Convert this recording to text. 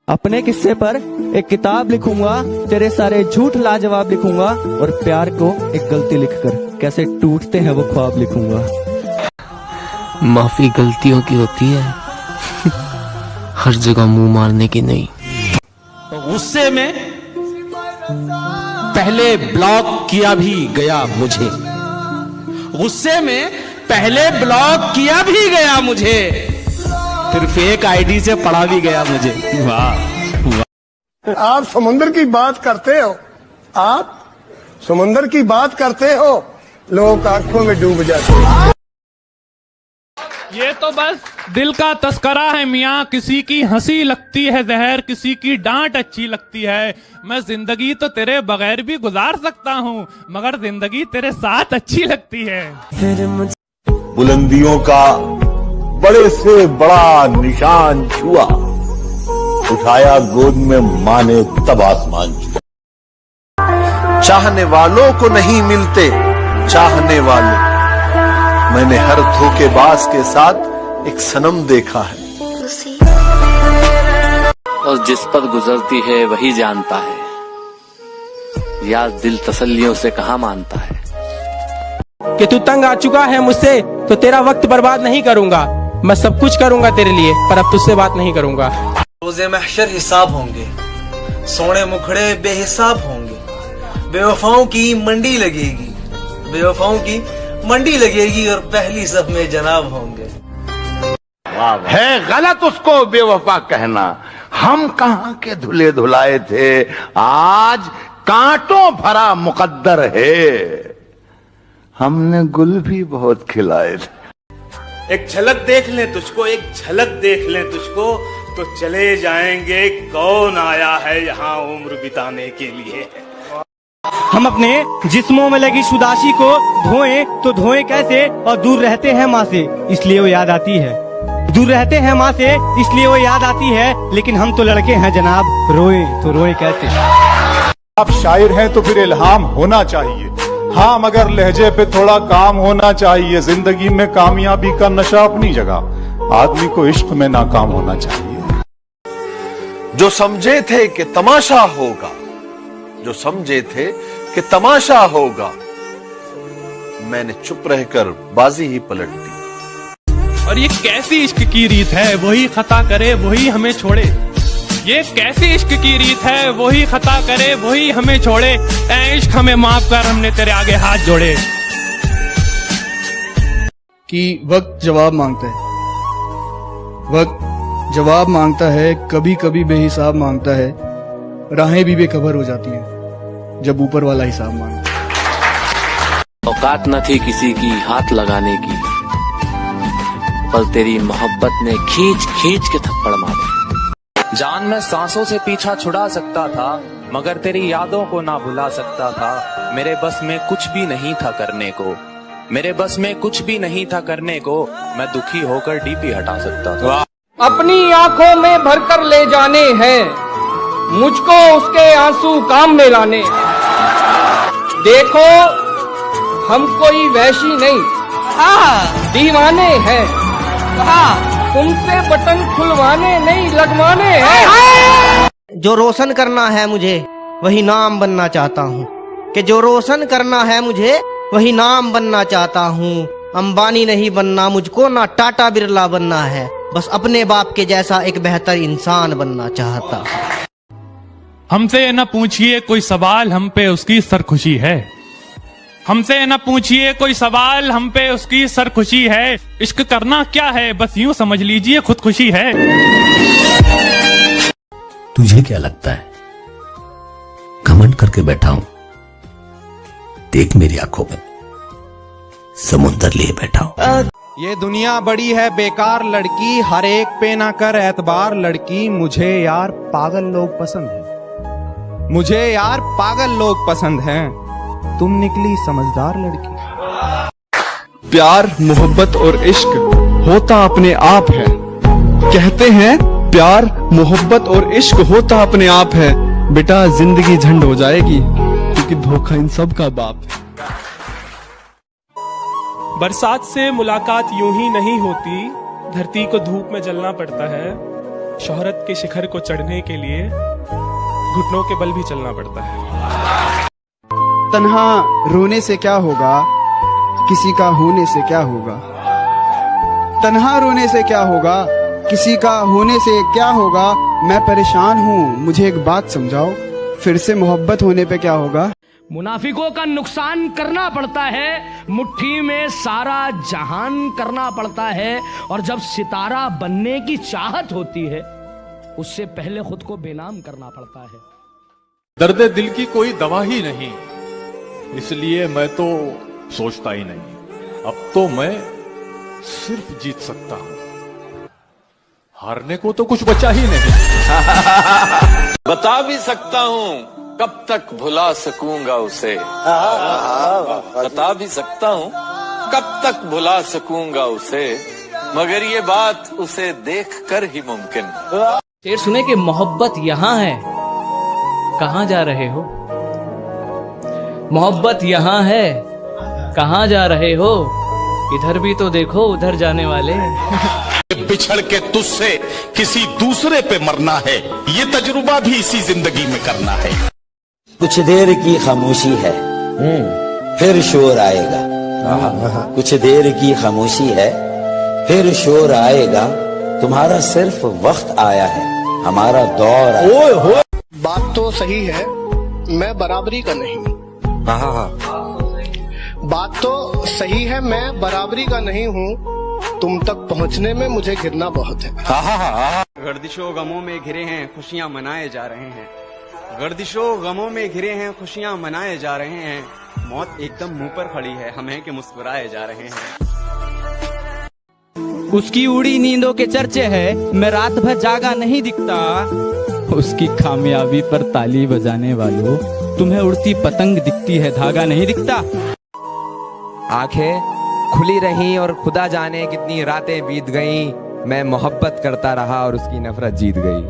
अपने किस्से पर एक किताब लिखूंगा, तेरे सारे झूठ लाजवाब लिखूंगा और प्यार को एक गलती लिखकर कैसे टूटते हैं वो ख्वाब लिखूंगा। माफी गलतियों की होती है, हर जगह मुंह मारने की नहीं। तो गुस्से में पहले ब्लॉक किया भी गया मुझे, गुस्से में पहले ब्लॉक किया भी गया मुझे, फिर फेक आईडी से पढ़ा भी गया मुझे। वाह वाह। आप समुद्र की बात करते हो, आप समुद्र की बात करते हो, लोग आंखों में डूब जाते हैं। ये तो बस दिल का तस्करा है मियाँ, किसी की हंसी लगती है जहर, किसी की डांट अच्छी लगती है। मैं जिंदगी तो तेरे बगैर भी गुजार सकता हूँ, मगर जिंदगी तेरे साथ अच्छी लगती है। बुलंदियों का बड़े से बड़ा निशान छुआ, उठाया गोद में माँ ने तब आसमान छुआ। चाहने वालों को नहीं मिलते चाहने वाले, मैंने हर धोखेबाज के साथ एक सनम देखा है। और जिस पर गुजरती है वही जानता है, यार दिल तसल्लियों से कहाँ मानता है। कि तू तंग आ चुका है मुझसे तो तेरा वक्त बर्बाद नहीं करूंगा, मैं सब कुछ करूंगा तेरे लिए, पर अब तुझसे बात नहीं करूंगा। रोज़े महशर हिसाब होंगे, सोने मुखड़े बेहिसाब होंगे, बेवफाओं की मंडी लगेगी, बेवफाओं की मंडी लगेगी और पहली सफ में जनाब होंगे। है गलत उसको बेवफा कहना, हम कहाँ के धुले धुलाए थे, आज कांटों भरा मुकद्दर है, हमने गुल भी बहुत खिलाए थे। एक झलक देख लें तुझको, एक झलक देख लें तुझको, तो चले जाएंगे कौन आया है यहाँ उम्र बिताने के लिए। हम अपने जिस्मों में लगी शुदाशी को धोएं तो धोएं कैसे, और दूर रहते हैं माँ से इसलिए वो याद आती है, दूर रहते हैं माँ से इसलिए वो याद आती है, लेकिन हम तो लड़के हैं जनाब, रोए तो रोए कैसे। आप शायर हैं तो फिर इल्हाम होना चाहिए, हाँ मगर लहजे पे थोड़ा काम होना चाहिए। जिंदगी में कामयाबी का नशा अपनी जगह, आदमी को इश्क में नाकाम होना चाहिए। जो समझे थे कि तमाशा होगा, जो समझे थे कि तमाशा होगा, मैंने चुप रहकर बाजी ही पलट दी। और ये कैसी इश्क की रीत है, वही खता करे वही हमें छोड़े। ये कैसी इश्क की रीत है, वही खता करे वही हमें छोड़े। ऐ इश्क हमें माफ कर, हमने तेरे आगे हाथ जोड़े। कि वक्त जवाब मांगता है, वक्त जवाब मांगता है, कभी कभी बेहिसाब मांगता है, राहें भी बेखबर हो जाती हैं जब ऊपर वाला हिसाब मांगता है। औकात न थी किसी की हाथ लगाने की, पर तेरी मोहब्बत ने खींच खींच के थप्पड़ मारे। जान में सांसों से पीछा छुड़ा सकता था, मगर तेरी यादों को ना भुला सकता था। मेरे बस में कुछ भी नहीं था करने को, मेरे बस में कुछ भी नहीं था करने को, मैं दुखी होकर डीपी हटा सकता था। अपनी आंखों में भरकर ले जाने हैं, मुझको उसके आंसू काम में लाने। देखो हम कोई वैशी नहीं, दीवाने हैं, तुमसे बटन खुलवाने नहीं लगवाने हैं। जो रोशन करना है मुझे वही नाम बनना चाहता हूँ, कि जो रोशन करना है मुझे वही नाम बनना चाहता हूँ। अंबानी नहीं बनना मुझको, ना टाटा बिरला बनना है, बस अपने बाप के जैसा एक बेहतर इंसान बनना चाहता हूँ। हमसे न पूछिए कोई सवाल, हम पे उसकी सरखुशी है। हमसे न पूछिए कोई सवाल, हम पे उसकी सरखुशी है। इश्क करना क्या है, बस यूं समझ लीजिए खुदकुशी है। तुझे क्या लगता है घमंड करके बैठा हूं, देख मेरी आंखों में समुंदर लिए बैठा हूं। ये दुनिया बड़ी है बेकार लड़की, हर एक पे ना कर एतबार लड़की। मुझे यार पागल लोग पसंद हैं, मुझे यार पागल लोग पसंद हैं, तुम निकली समझदार लड़की। प्यार मोहब्बत और इश्क होता अपने आप है, कहते हैं प्यार मोहब्बत और इश्क होता अपने आप है। बेटा जिंदगी झंड हो जाएगी क्योंकि धोखा इन सब का बाप है। बरसात से मुलाकात यूं ही नहीं होती, धरती को धूप में जलना पड़ता है। शोहरत के शिखर को चढ़ने के लिए घुटनों के बल भी चलना पड़ता है। तन्हा रोने से क्या होगा, किसी का होने से क्या होगा। तन्हा रोने से क्या होगा, किसी का होने से क्या होगा। मैं परेशान हूँ, मुझे एक बात समझाओ, फिर से मोहब्बत होने पे क्या होगा। मुनाफिकों का नुकसान करना पड़ता है, मुट्ठी में सारा जहान करना पड़ता है, और जब सितारा बनने की चाहत होती है उससे पहले खुद को बेनाम करना पड़ता है। दर्द दिल की कोई दवा ही नहीं, इसलिए मैं तो सोचता ही नहीं। अब तो मैं सिर्फ जीत सकता हूं, हारने को तो कुछ बचा ही नहीं। बता भी सकता हूँ कब तक भुला सकूंगा उसे, बता भी सकता हूँ कब तक भुला सकूंगा उसे, मगर ये बात उसे देख कर ही मुमकिन। शेर सुने कि मोहब्बत यहाँ है, कहाँ जा रहे हो। मोहब्बत यहाँ है, कहाँ जा रहे हो। इधर भी तो देखो, उधर जाने वाले। बिछड़ के तुझसे किसी दूसरे पे मरना है, ये तजुर्बा भी इसी जिंदगी में करना है। कुछ देर की खामोशी है, फिर शोर आएगा। कुछ देर की खामोशी है, फिर शोर आएगा। तुम्हारा सिर्फ वक्त आया है, हमारा दौर आया। बात तो सही है, मैं बराबरी का नहीं। बात तो सही है, मैं बराबरी का नहीं हूँ। तुम तक पहुँचने में मुझे गिरना बहुत है। गर्दिशों गमों में घिरे हैं, खुशियाँ मनाए जा रहे हैं। गर्दिशों गमों में घिरे हैं, खुशियाँ मनाए जा रहे हैं। मौत एकदम मुंह पर खड़ी है, हम हैं कि मुस्कुराए जा रहे हैं। उसकी उड़ी नींदों के चर्चे है, मैं रात भर जागा नहीं दिखता। उसकी कामयाबी पर ताली बजाने वालों, तुम्हें उड़ती पतंग दिखती है, धागा नहीं दिखता। आंखें खुली रहीं और खुदा जाने कितनी रातें बीत गईं। मैं मोहब्बत करता रहा और उसकी नफरत जीत गई।